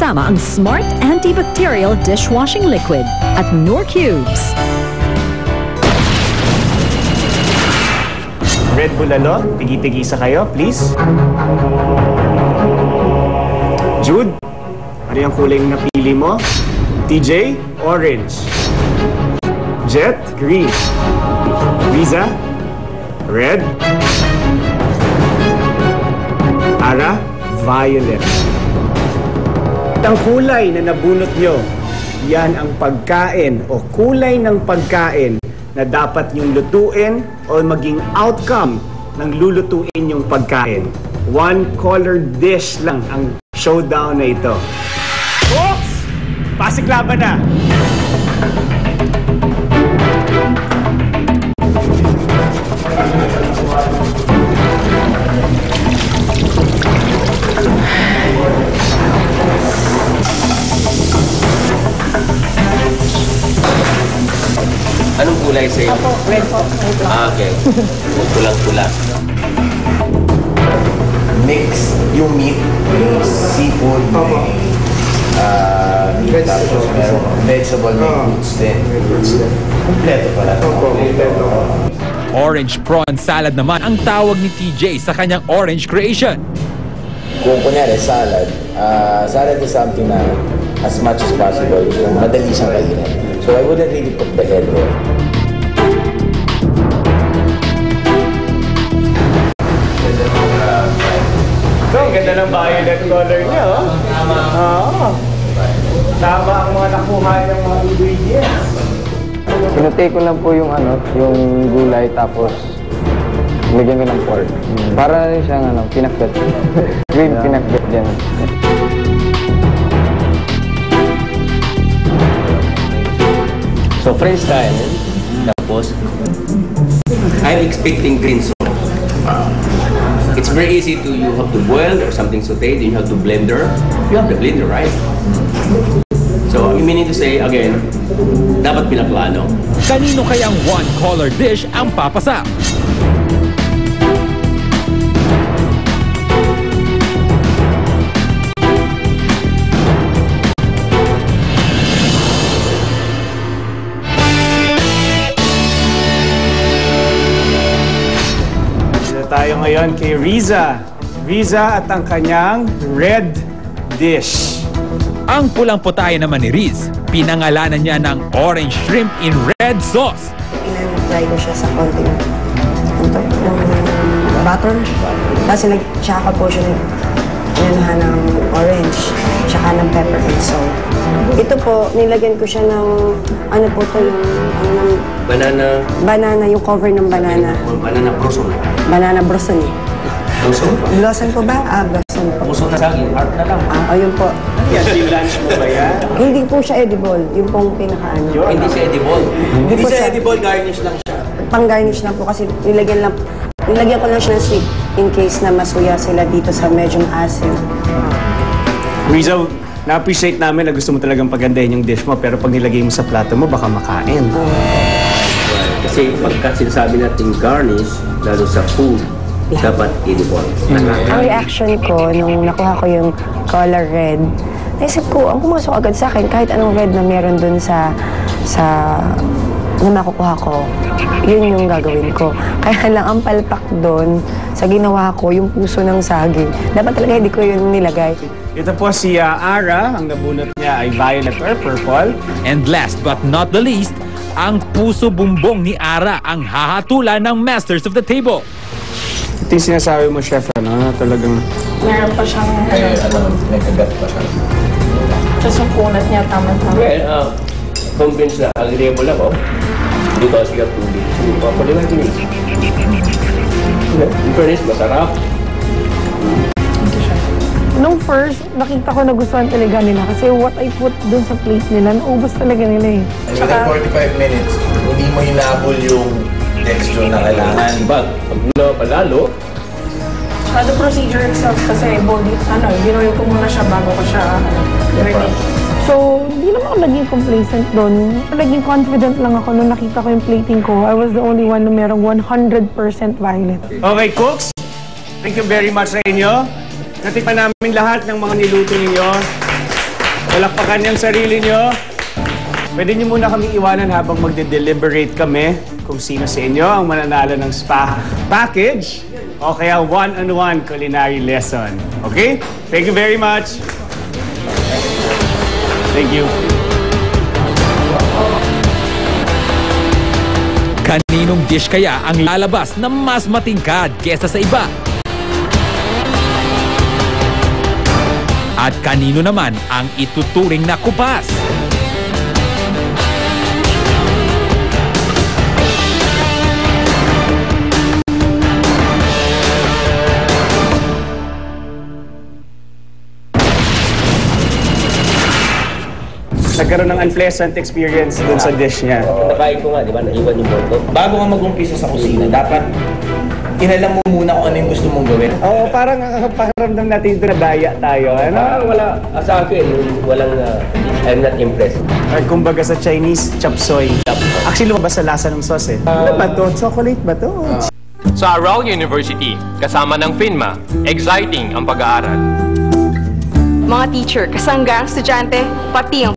kasama ang Smart Antibacterial Dishwashing Liquid at Knorr Cubes. Red Bulalo, tigi-tigisa kayo, please. Jude, ano yung kulay na napili mo? TJ, orange. Jet, green. Riza, red. Ara, violet. Ang kulay na nabunot nyo, yan ang pagkain o kulay ng pagkain na dapat yung lutuin o maging outcome ng lulutuin yung pagkain. One color dish lang ang showdown na ito. Oops! Pasiklaban na! Anong kulay sa'yo? Opo, red po. Okay. Pulang-pula. Mix yung meat, yung seafood, tapos meron vegetable, may fruits din. Kompleto pala. Orange prawn salad naman ang tawag ni TJ sa kanyang orange creation. Kung kunyari salad, salad is something na as much as possible, yung madali siyang kainin. So I wouldn't really put the head there. So, ang ganda ng violet color niya, oh. Oo. Tama ang mga nakuha ng mga ingredients. Pinutay ko lang po yung yung gulay tapos lagyan ko ng pork. Para rin siyang pinakbet. Green pinakbet din. So, French style. Tapos, I'm expecting green sauce. It's very easy to, you have to boil or something sauteed, then you have to blender. You have the blender, right? So, meaning to say, again, dapat pinaplano. Kanino kayang one color dish ang papasa? Tayo ngayon kay Riza. Riza at ang kanyang red dish. Ang pulang putahe naman ni Riz, pinangalanan niya ng orange shrimp in red sauce. Pinag-try ko siya sa konting butter. Kasi nag-tsaka po siya ng orange, tsaka ng pepper and salt. Ito po, nilagyan ko siya ng, ano po to yung, Banana. Banana, yung cover ng banana. Banana blossom. Banana blossom. Blossom? Blossom po ba? Blossom po. Blossom na saging. Art na lang. Yun po. Yan, lunch mo ba yan? Hindi po siya edible. Yung pong pinaka-ano. Hindi siya edible. Hindi po siya edible, garnish lang siya. Pang-garnish lang po kasi nilagyan ko lang siya ng sweet in case na masuya sila dito sa medyo asin. Riza, na-appreciate namin na gusto mo talagang pagandahin yung dish mo, pero pag nilagay mo sa plato mo, baka makain. Kasi pagka sinasabi natin garnish, lalo sa food, dapat edible. Ang reaction ko nung nakuha ko yung color red, naisip ko, ang pumasok agad sa akin, kahit anong red na meron dun sa na makukuha ko, yun yung gagawin ko. Kaya lang ang palpak doon, sa ginawa ko, yung puso ng saging. Dapat talaga hindi ko yun nilagay. Ito po si Ara, ang nabunot niya ay violet or purple. And last but not the least, ang puso bumbong ni Ara ang hahatulan ng masters of the table. Ito yung sinasabi mo, chef, talagang... Meron pa siyang, Nagkagat pa siya. tapos yung kunat niya, tama-tama. Well, convinced na agreeable ako. Because you have to be paliwan din. In fairness, masarap. Nung first, nakita ko nagustuhan talaga nila kasi what I put dun sa plate nila, naubos talaga nila eh. And within 45 minutes, hindi mo hinabol yung texture na kailangan. But, pag palalo, The procedure itself kasi, ginoy ko muna siya bago ko siya i-release. So, hindi naman ako naging complacent doon. Naging confident lang ako nung nakita ko yung plating ko. I was the only one na merong 100% violet. Okay, cooks, thank you very much sa inyo. Natikman namin lahat ng mga niluto ninyo. Palakpakan yung sarili nyo. Pwede nyo muna kami iwanan habang magde-deliberate kami kung sino sa inyo ang mananalo ng spa package o kaya one-on-one culinary lesson. Okay? Thank you very much. Thank you. Kaninong dish kaya ang lalabas na mas matingkad kesa sa iba? At kanino naman ang ituturing na kupas? Nagkaroon ng unpleasant experience dun sa dish niya. Nakain ko nga, di ba? Naiwan yung boto. Bago ka mag-umpisa sa kusina, dapat inalam mo muna kung ano yung gusto mong gawin. Oo, parang pakiramdam natin doon na daya tayo. Ano? Wala. Sa akin, walang... I'm not impressed. Or kumbaga sa Chinese, chop suey. Actually, lumabas sa lasa ng sauce eh. Ano ba to? Chocolate ba to? Sa Aral University, kasama ng FINMA, exciting ang pag-aaral. Mga teacher, kasangga ang estudyante, pati ang